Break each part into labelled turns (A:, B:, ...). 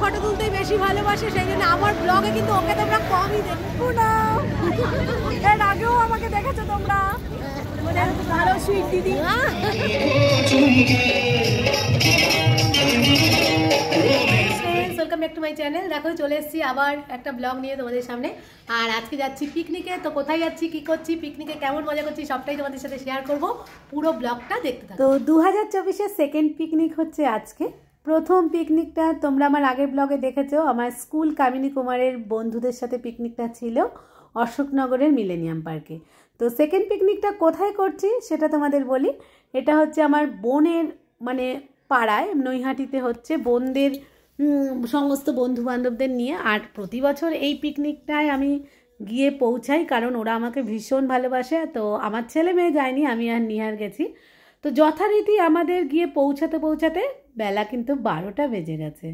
A: Photo তুলতেই বেশি ভালোবাসে, সেই জন্য আমার ব্লগে কিন্তু ওকে তোমরা কমই দেখো না। এর আগেও আমাকে দেখেছো তোমরা, ভালো সুইট দিদি। Welcome back to my channel. দেখো চলে এসেছি আবার একটা ব্লগ নিয়ে তোমাদের সামনে। আর আজকে যাচ্ছি পিকনিকে। তো কোথায় যাচ্ছি, কি করছি, পিকনিকে কেমন মজা করছি, সবটাই তোমাদের সাথে শেয়ার করব। পুরো ব্লগটা দেখতে থাকো। তো 2024-এর সেকেন্ড পিকনিক হচ্ছে আজকে। প্রথম পিকনিকটা তোমরা আমার আগের ব্লগে দেখেছো, আমার স্কুল কামিনী কুমারের বন্ধুদের সাথে পিকনিকটা ছিল অশোকনগরের মিলেনিয়াম পার্কে। তো সেকেন্ড পিকনিকটা কোথায় করছি সেটা তোমাদের বলি। এটা হচ্ছে আমার বোনের মানে পাড়ায় নৈহাটিতে হচ্ছে, বোনদের সমস্ত বন্ধু বান্ধবদের নিয়ে। আর প্রতি বছর এই পিকনিকটায় আমি গিয়ে পৌঁছাই, কারণ ওরা আমাকে ভীষণ ভালোবাসে। তো আমার ছেলে মেয়ে যায়নি, আমি আর নিহার গেছি। তো যথারীতি আমাদের গিয়ে পৌঁছাতে পৌঁছাতে বেলা কিন্তু 12টা বেজে গেছে।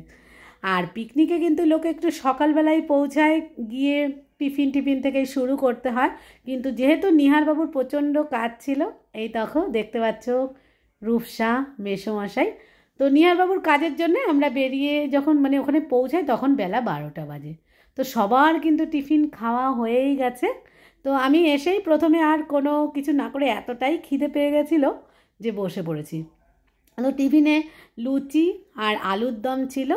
A: আর পিকনিকে কিন্তু লোকে একটু সকালবেলায় পৌঁছায়, গিয়ে টিফিন থেকে শুরু করতে হয়। কিন্তু যেহেতু নিহারবাবুর প্রচণ্ড কাজ ছিল, এই দেখো দেখতে পাচ্ছ রূপসা মেসোমশাই। তো নিহারবাবুর কাজের জন্য আমরা বেরিয়ে যখন মানে ওখানে পৌঁছাই তখন বেলা 12টা বাজে। তো সবার কিন্তু টিফিন খাওয়া হয়েই গেছে। তো আমি এসেই প্রথমে আর কোনো কিছু না করে এতটাই খিদে পেয়ে গেছিলো যে বসে পড়েছি। তো টিফিনে লুচি আর আলুর দম ছিল,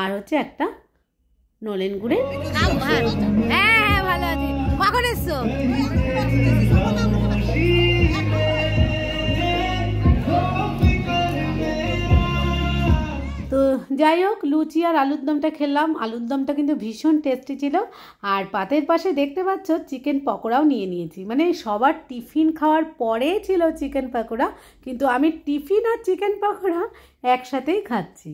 A: আর হচ্ছে একটা নলেন গুড়ের। হ্যাঁ ভালো আছি। কখন এসছো? তো যাই হোক, লুচি আর আলুর দমটা খেলাম। আলুর দমটা কিন্তু ভীষণ টেস্টি ছিল। আর পাতের পাশে দেখতে পাচ্ছ চিকেন পকোড়াও নিয়ে নিয়েছি। মানে সবার টিফিন খাওয়ার পরে ছিল চিকেন পকোড়া, কিন্তু আমি টিফিন আর চিকেন পকোড়া একসাথেই খাচ্ছি।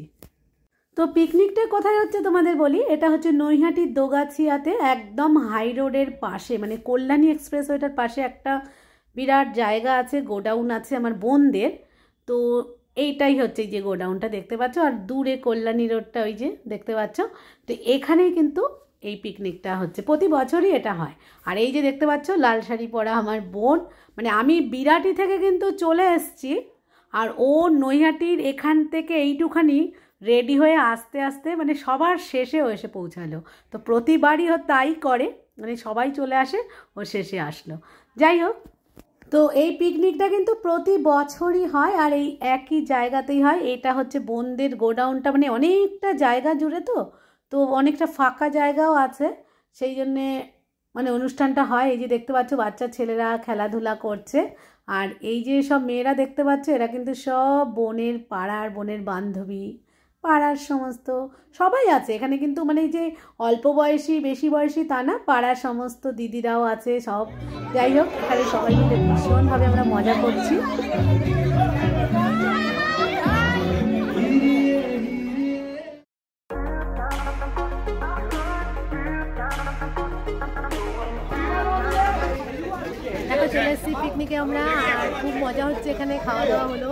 A: তো পিকনিকটা কোথায় হচ্ছে তোমাদের বলি। এটা হচ্ছে নৈহাটির দোগাছিয়াতে, একদম হাই রোডের পাশে, মানে কল্যাণী এক্সপ্রেসওয়েটার পাশে একটা বিরাট জায়গা আছে, গোডাউন আছে আমার বোনদের। তো এইটাই হচ্ছে যে গোডাউনটা দেখতে পাচ্ছ, আর দূরে কল্যাণী রোডটা ওই যে দেখতে পাচ্ছ। তো এখানেই কিন্তু এই পিকনিকটা হচ্ছে, প্রতি বছরই এটা হয়। আর এই যে দেখতে পাচ্ছ লাল শাড়ি পরা আমার বোন, মানে আমি বিরাটি থেকে কিন্তু চলে এসেছি, আর ও নৈহাটির এখান থেকে এইটুখানি রেডি হয়ে আস্তে আস্তে মানে সবার শেষেও এসে পৌঁছালো। তো প্রতিবারই ও তাই করে, মানে সবাই চলে আসে, ও শেষে আসলো। যাই হোক, তো এই পিকনিকটা কিন্তু প্রতি বছরই হয়, আর এই একই জায়গাতেই হয়। এটা হচ্ছে বোনদের গোডাউনটা, মানে অনেকটা জায়গা জুড়ে, তো অনেকটা ফাঁকা জায়গাও আছে, সেই জন্যে মানে অনুষ্ঠানটা হয়। এই যে দেখতে পাচ্ছ বাচ্চা ছেলেরা খেলাধুলা করছে, আর এই যে সব মেয়েরা দেখতে পাচ্ছ এরা কিন্তু সব বোনের পাড়ার, বোনের বান্ধবী, পাড়ার সমস্ত সবাই আছে এখানে। কিন্তু মানে এই যে অল্প বয়সী বেশি বয়সী তা না, পাড়ার সমস্ত দিদিরাও আছে সব। যাই হোক, এখানে সবাই মিলে ভীষণভাবে আমরা মজা করছি। এখন চলে এসেছি পিকনিকে আমরা, আর খুব মজা হচ্ছে এখানে, খাওয়া দাওয়া হলো।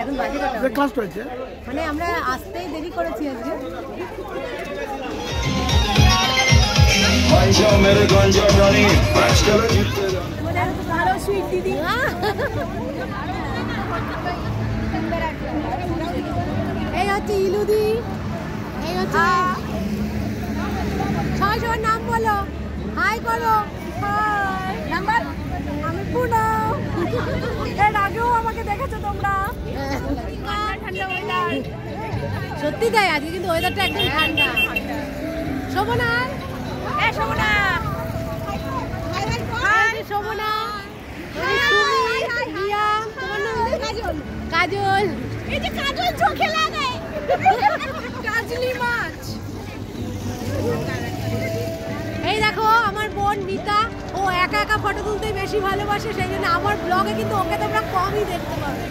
A: এখন বাজে কটা, মানে আমরা আসতেই দেরি করেছি আজকে। ভালো সুইট দিদি। এই হচ্ছে ইলুদি, এই হচ্ছে সবার নাম বলো, হাই করো। নাম্বার আমি পুনম। এর আগেও আমাকে দেখেছো তোমরা। সত্যি তাই, আজকে কিন্তু ওয়েদারটা একদম ঠান্ডা। শোভনা, শোভনা, শোভনা, কাজল, এই যে কাজল চোখে লাগে, কাজলি মাছ। এই দেখো আমার বোন মিতা, ও একা একা ফটো তুলতেই বেশি ভালোবাসে, সেই জন্য আমার ব্লগে কিন্তু ওকে তোমরা কমই দেখতে পাবে।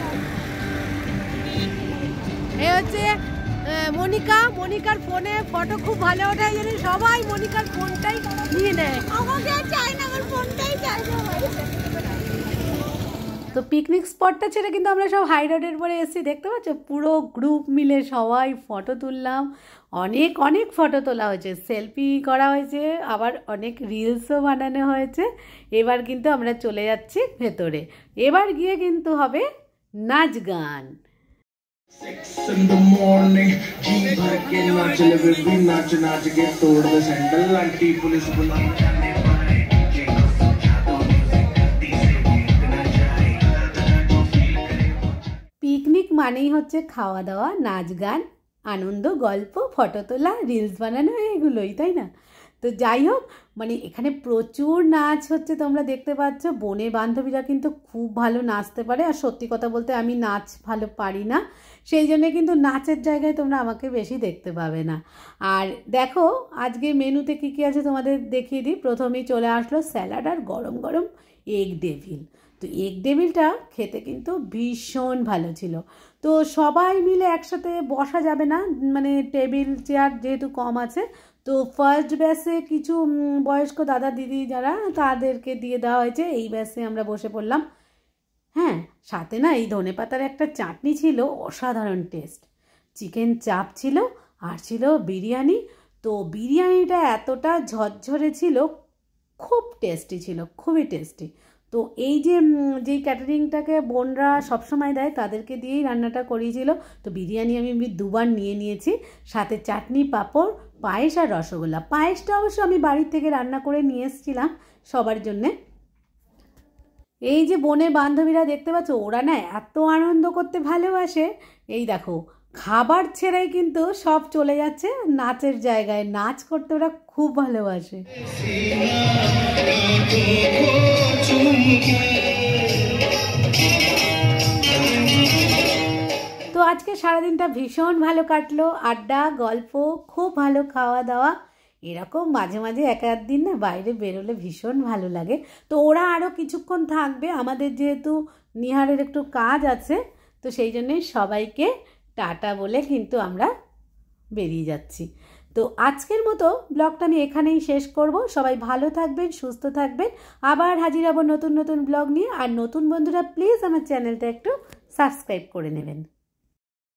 A: এই হচ্ছে মনিকা, মনিকার ফোনে ফটো খুব ভালো ওঠে, এই জন্য সবাই মনিকার ফোনটাই নিয়ে নেয়। আমাকে চাই না, আমার ফোনটাই চাই। তো পিকনিক স্পটটা ছেড়ে কিন্তু আমরা সব হাই রোডের পরে এসেছি, দেখতে পাচ্ছ পুরো গ্রুপ মিলে সবাই ফটো তুললাম। অনেক অনেক ফটো তোলা হয়েছে, সেলফি করা হয়েছে, আবার অনেক রিলসও বানানো হয়েছে। এবার কিন্তু আমরা চলে যাচ্ছি ভেতরে, এবার গিয়ে কিন্তু হবে নাচ গান।
B: 6 in the morning, जी भर के नाच ले बेबी, नाच नाच के तोड़ दे सैंडल, आंटी पुलिस बुला जाने पाए, डीजे को समझा दो म्यूजिक गलती से बीत ना जाए, जो फील करे वो।
A: পিকনিক মানেই হচ্ছে খাওয়া দাওয়া, নাচ গান, আনন্দ, গল্প, ফটো তোলা, রিলস বানানো, এগুলোই, তাই না? তো যাই হোক, মানে এখানে প্রচুর নাচ হচ্ছে, তোমরা দেখতে পাচ্ছ। বোনের বান্ধবীরা কিন্তু খুব ভালো নাচতে পারে, আর সত্যি কথা বলতে আমি নাচ ভালো পারি না, সেই জন্য কিন্তু নাচের জায়গায় তোমরা আমাকে বেশি দেখতে পাবে না। আর দেখো আজকে মেনুতে কী কী আছে তোমাদের দেখিয়ে দিই। প্রথমেই চলে আসলো স্যালাড আর গরম গরম এগ ডেভিল। তো এগ ডেভিলটা খেতে কিন্তু ভীষণ ভালো ছিল। তো সবাই মিলে একসাথে বসা যাবে না, মানে টেবিল চেয়ার যেহেতু কম আছে, তো ফার্স্ট ব্যাচে কিছু বয়স্ক দাদা দিদি যারা, তাদেরকে দিয়ে দেওয়া হয়েছে। এই ব্যাচে আমরা বসে পড়লাম। হ্যাঁ, সাথে না এই ধনেপাতার একটা চাটনি ছিল, অসাধারণ টেস্ট। চিকেন চাপ ছিল, আর ছিল বিরিয়ানি। তো বিরিয়ানিটা এতটা ঝরঝরে ছিল, খুব টেস্টি ছিল, খুবই টেস্টি। তো এই যে যেই ক্যাটারিংটাকে বোনরা সবসময় দেয়, তাদেরকে দিয়েই রান্নাটা করিয়েছিল। তো বিরিয়ানি আমি দুবার নিয়ে নিয়েছি, সাথে চাটনি, পাঁপড়, পায়েস আর রসগোল্লা। পায়েসটা অবশ্য আমি বাড়ির থেকে রান্না করে নিয়ে এসেছিলাম সবার জন্যে। এই যে বোনের বান্ধবীরা দেখতে পাচ্ছ, ওরা না এত আনন্দ করতে ভালোবাসে। এই দেখো, খাবার ছেড়েই কিন্তু সব চলে যাচ্ছে নাচের জায়গায়, নাচ করতে ওরা খুব ভালোবাসে। তো আজকে সারাদিনটা ভীষণ ভালো কাটলো, আড্ডা, গল্প, খুব ভালো খাওয়া দাওয়া। এরকম মাঝে মাঝে এক দিন না বাইরে বেরোলে ভীষণ ভালো লাগে। তো ওরা আরও কিছুক্ষণ থাকবে, আমাদের যেহেতু নিহারের একটু কাজ আছে, তো সেই জন্যই সবাইকে টাটা বলে কিন্তু আমরা বেরিয়ে যাচ্ছি। তো আজকের মতো ব্লগটা আমি এখানেই শেষ করব। সবাই ভালো থাকবেন, সুস্থ থাকবেন, আবার হাজির হব নতুন নতুন ব্লগ নিয়ে। আর নতুন বন্ধুরা প্লিজ আমার চ্যানেলটা একটু সাবস্ক্রাইব করে নেবেন।